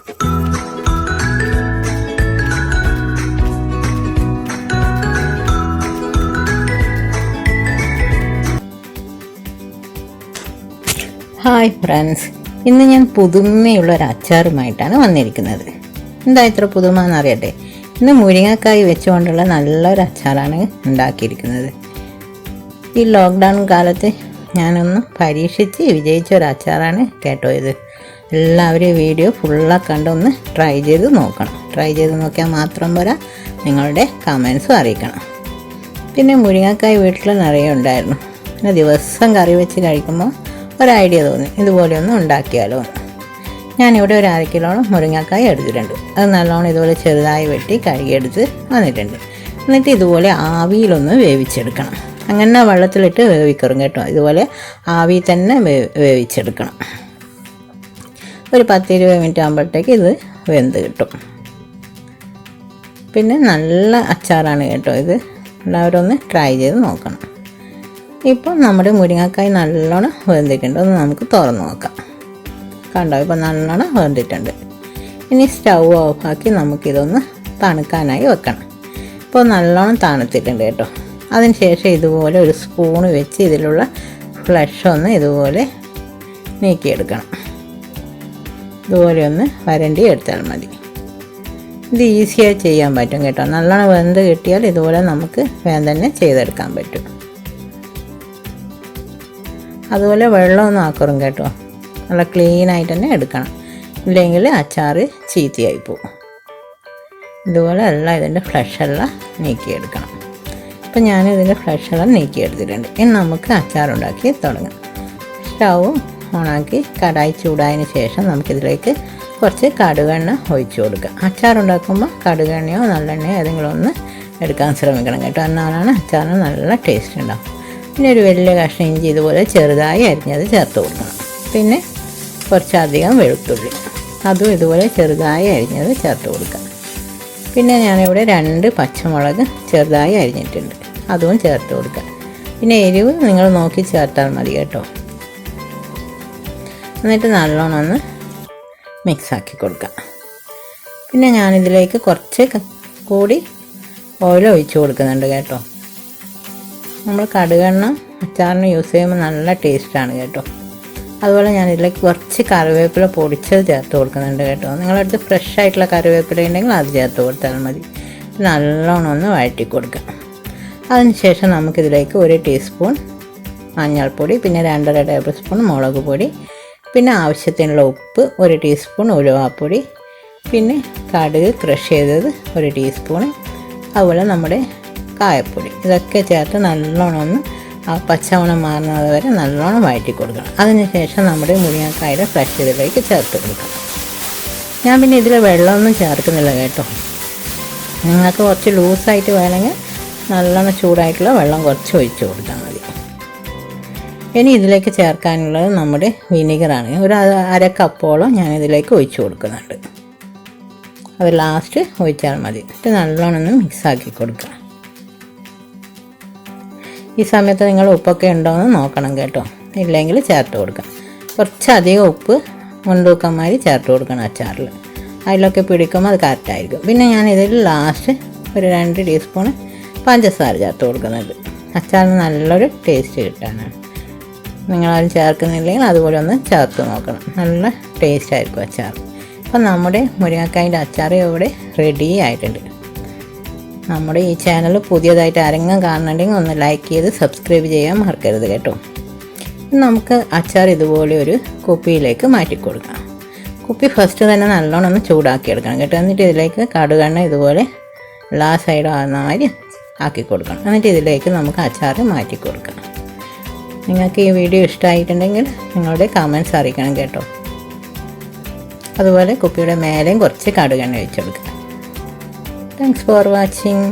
Hi friends, ഇന്ന് ഞാൻ പുതുമയുള്ളൊരു അച്ചാറുമായിട്ടാണ് വന്നിരിക്കുന്നത്. എന്താ ഇത്ര പുതുമ എന്നറിയട്ടെ. ഇന്ന് മുരിങ്ങക്കായ് വെച്ചുകൊണ്ടുള്ള നല്ലൊരു അച്ചാറാണ് ഉണ്ടാക്കിയിരിക്കുന്നത്. ഈ ലോക്ക്ഡൗൺ കാലത്ത് ഞാനൊന്ന് പരീക്ഷിച്ച് വിജയിച്ച ഒരു അച്ചാറാണ് കേട്ടോ ഇത്. എല്ലാവരും ഈ വീഡിയോ ഫുള്ളായി കണ്ടൊന്ന് ട്രൈ ചെയ്ത് നോക്കണം. ട്രൈ ചെയ്ത് നോക്കിയാൽ മാത്രം പോരാ, നിങ്ങളുടെ കമൻസും അറിയിക്കണം. പിന്നെ മുരിങ്ങക്കായ് വീട്ടിൽ നിറയെ ഉണ്ടായിരുന്നു. പിന്നെ ദിവസം കറി വെച്ച് കഴിക്കുമ്പോൾ ഒരു ഐഡിയ തോന്നി, ഇതുപോലെയൊന്നും ഉണ്ടാക്കിയാലോ. ഞാനിവിടെ ഒരു 1/2 കിലോളം മുരിങ്ങക്കായ് എടുത്തിട്ടുണ്ട്. അത് നല്ലോണം ഇതുപോലെ ചെറുതായി വെട്ടി കഴുകിയെടുത്ത് വന്നിട്ടുണ്ട്. എന്നിട്ട് ഇതുപോലെ ആവിയിലൊന്ന് വേവിച്ചെടുക്കണം. അങ്ങനെ വെള്ളത്തിലിട്ട് വേവിക്കറും കേട്ടോ. ഇതുപോലെ ആവിയിൽ തന്നെ വേവിച്ചെടുക്കണം. ഒരു 10-20 മിനിറ്റ് ആകുമ്പോഴത്തേക്ക് ഇത് വെന്ത് കിട്ടും. പിന്നെ നല്ല അച്ചാറാണ് കേട്ടോ ഇത്. എല്ലാവരും ഒന്ന് ട്രൈ ചെയ്ത് നോക്കണം. ഇപ്പോൾ നമ്മുടെ മുരിങ്ങക്കായ് നല്ലോണം വെന്തിട്ടുണ്ട്. ഒന്ന് നമുക്ക് തുറന്ന് നോക്കാം. കണ്ടോ, ഇപ്പോൾ നല്ലോണം വെന്തിട്ടുണ്ട്. ഇനി സ്റ്റൗ ഓഫാക്കി നമുക്കിതൊന്ന് തണുക്കാനായി വെക്കണം. ഇപ്പോൾ നല്ലോണം തണുത്തിട്ടുണ്ട് കേട്ടോ. അതിന് ശേഷം ഇതുപോലെ ഒരു സ്പൂണ് വെച്ച് ഇതിലുള്ള ഫ്ലഷ് ഒന്ന് ഇതുപോലെ നീക്കിയെടുക്കണം. ഇതുപോലെ ഒന്ന് വരണ്ടി എടുത്താൽ മതി. ഇത് ഈസിയായി ചെയ്യാൻ പറ്റും കേട്ടോ. നല്ലോണം വെന്ത് കിട്ടിയാൽ ഇതുപോലെ നമുക്ക് വേഗം തന്നെ ചെയ്തെടുക്കാൻ പറ്റും. അതുപോലെ വെള്ളമൊന്നും ആക്കറും കേട്ടോ. നല്ല ക്ലീനായിട്ട് തന്നെ എടുക്കണം, ഇല്ലെങ്കിൽ അച്ചാർ ചീത്തയായി പോകും. ഇതുപോലെ എല്ലാം ഇതിൻ്റെ ഫ്ലഷെല്ലാം നീക്കിയെടുക്കണം. ഇപ്പം ഞാനിതിൻ്റെ ഫ്ലഷെല്ലാം നീക്കിയെടുത്തിട്ടുണ്ട്. ഇനി നമുക്ക് അച്ചാറുണ്ടാക്കി തുടങ്ങാം. സ്റ്റൗ ഓണാക്കി കടായി ചൂടായതിന് ശേഷം നമുക്കിതിലേക്ക് കുറച്ച് കടുകെണ്ണ ഒഴിച്ചു കൊടുക്കാം. അച്ചാറുണ്ടാക്കുമ്പോൾ കടുകെണ്ണയോ നല്ലെണ്ണയോ ഏതെങ്കിലും ഒന്ന് എടുക്കാൻ ശ്രമിക്കണം കേട്ടോ. എന്നാലാണ് അച്ചാറിന് നല്ല ടേസ്റ്റ് ഉണ്ടാവും. പിന്നെ ഒരു വലിയ കഷ്ണം ഇഞ്ചി ഇതുപോലെ ചെറുതായി അരിഞ്ഞത് ചേർത്ത് കൊടുക്കണം. പിന്നെ കുറച്ചധികം വെളുത്തുള്ളി, അതും ഇതുപോലെ ചെറുതായി അരിഞ്ഞത് ചേർത്ത് കൊടുക്കാം. പിന്നെ ഞാനിവിടെ 2 പച്ചമുളക് ചെറുതായി അരിഞ്ഞിട്ടുണ്ട്, അതും ചേർത്ത് കൊടുക്കാം. പിന്നെ എരിവ് നിങ്ങൾ നോക്കി ചേർത്താൽ മതി കേട്ടോ. എന്നിട്ട് നല്ലോണം ഒന്ന് മിക്സാക്കി കൊടുക്കാം. പിന്നെ ഞാനിതിലേക്ക് കുറച്ച് കൂടി ഓയിൽ ഒഴിച്ച് കൊടുക്കുന്നുണ്ട് കേട്ടോ. നമ്മൾ കടുകെണ്ണ അച്ചാറിന് യൂസ് ചെയ്യുമ്പോൾ നല്ല ടേസ്റ്റാണ് കേട്ടോ. അതുപോലെ ഞാനിതിലേക്ക് കുറച്ച് കറിവേപ്പില പൊടിച്ചത് ചേർത്ത് കൊടുക്കുന്നുണ്ട് കേട്ടോ. നിങ്ങളടുത്ത് ഫ്രഷ് ആയിട്ടുള്ള കറിവേപ്പില ഉണ്ടെങ്കിൽ അത് ചേർത്ത് കൊടുത്താൽ മതി. നല്ലോണം ഒന്ന് വഴറ്റി കൊടുക്കാം. അതിനുശേഷം നമുക്കിതിലേക്ക് 1 ടീസ്പൂൺ മഞ്ഞൾപ്പൊടി, പിന്നെ 2.5 ടേബിൾ സ്പൂൺ മുളക് പൊടി, പിന്നെ ആവശ്യത്തിനുള്ള ഉപ്പ്, 1 ടീസ്പൂൺ ഉലുവാപ്പൊടി, പിന്നെ കടുക് ക്രഷ് ചെയ്തത് 1 ടീസ്പൂൺ, അതുപോലെ നമ്മുടെ കായപ്പൊടി, ഇതൊക്കെ ചേർത്ത് നല്ലോണം ഒന്ന് ആ പച്ചമണം മാറുന്നത് വരെ നല്ലോണം വഴറ്റി കൊടുക്കണം. അതിനുശേഷം നമ്മുടെ മുരിങ്ങക്കായുടെ ഫ്രഷ് ഇതിലേക്ക് ചേർത്ത് കൊടുക്കണം. ഞാൻ പിന്നെ ഇതിൽ വെള്ളമൊന്നും ചേർക്കുന്നില്ല കേട്ടോ. നിങ്ങൾക്ക് കുറച്ച് ലൂസായിട്ട് വേണമെങ്കിൽ നല്ലോണം ചൂടായിട്ടുള്ള വെള്ളം കുറച്ച് ഒഴിച്ച് കൊടുത്താൽ മതി. ഇനി ഇതിലേക്ക് ചേർക്കാനുള്ളത് നമ്മുടെ വിനീഗറാണ്. ഒരു 1/2 കപ്പോളം ഞാനിതിലേക്ക് ഒഴിച്ച് കൊടുക്കുന്നുണ്ട്. അത് ലാസ്റ്റ് ഒഴിച്ചാൽ മതി. ഇത് നല്ലോണം ഒന്ന് മിക്സാക്കി കൊടുക്കുക. ഈ സമയത്ത് നിങ്ങൾ ഉപ്പൊക്കെ ഉണ്ടോയെന്ന് നോക്കണം കേട്ടോ. ഇല്ലെങ്കിൽ ചേർത്ത് കൊടുക്കാം. കുറച്ചധികം ഉപ്പ് മുൻതൂക്കന്മാരി ചേർത്ത് കൊടുക്കണം അച്ചാറിൽ. അതിലൊക്കെ പിടിക്കുമ്പോൾ അത് കറക്റ്റായിരിക്കും. പിന്നെ ഞാൻ ഇതിൽ ലാസ്റ്റ് ഒരു 2 ടീസ്പൂൺ പഞ്ചസാര ചേർത്ത് കൊടുക്കുന്നുണ്ട്. അച്ചാറിന് നല്ലൊരു ടേസ്റ്റ് കിട്ടാനാണ്. നിങ്ങളാരും ചേർക്കുന്നില്ലെങ്കിൽ അതുപോലെ ഒന്ന് ചേർത്ത് നോക്കണം. നല്ല ടേസ്റ്റ് ആയിരിക്കും അച്ചാർ. അപ്പം നമ്മുടെ മുരിങ്ങക്കായൻ്റെ അച്ചാർ ഇവിടെ റെഡി ആയിട്ടുണ്ട്. നമ്മുടെ ഈ ചാനൽ പുതിയതായിട്ട് ആരെങ്കിലും കാണുന്നുണ്ടെങ്കിൽ ഒന്ന് ലൈക്ക് ചെയ്ത് സബ്സ്ക്രൈബ് ചെയ്യാൻ മറക്കരുത് കേട്ടോ. നമുക്ക് അച്ചാർ ഇതുപോലെ ഒരു കുപ്പിയിലേക്ക് മാറ്റി കൊടുക്കാം. കുപ്പി ഫസ്റ്റ് തന്നെ നല്ലോണം ഒന്ന് ചൂടാക്കി എടുക്കണം കേട്ടോ. എന്നിട്ട് ഇതിലേക്ക് കടുകെണ്ണ ഇതുപോലെ എല്ലാ സൈഡും ആകുന്ന മാതിരി ആക്കി കൊടുക്കണം. എന്നിട്ട് ഇതിലേക്ക് നമുക്ക് അച്ചാർ മാറ്റി കൊടുക്കാം. നിങ്ങൾക്ക് ഈ വീഡിയോ ഇഷ്ടമായിട്ടുണ്ടെങ്കിൽ നിങ്ങളുടെ കമൻറ്റ്സ് അറിയിക്കണം കേട്ടോ. അതുപോലെ കുപ്പിയുടെ മേലെയും കുറച്ച് കടുകെണ്ണ ഒഴിച്ചെടുക്കുക. Thanks for watching.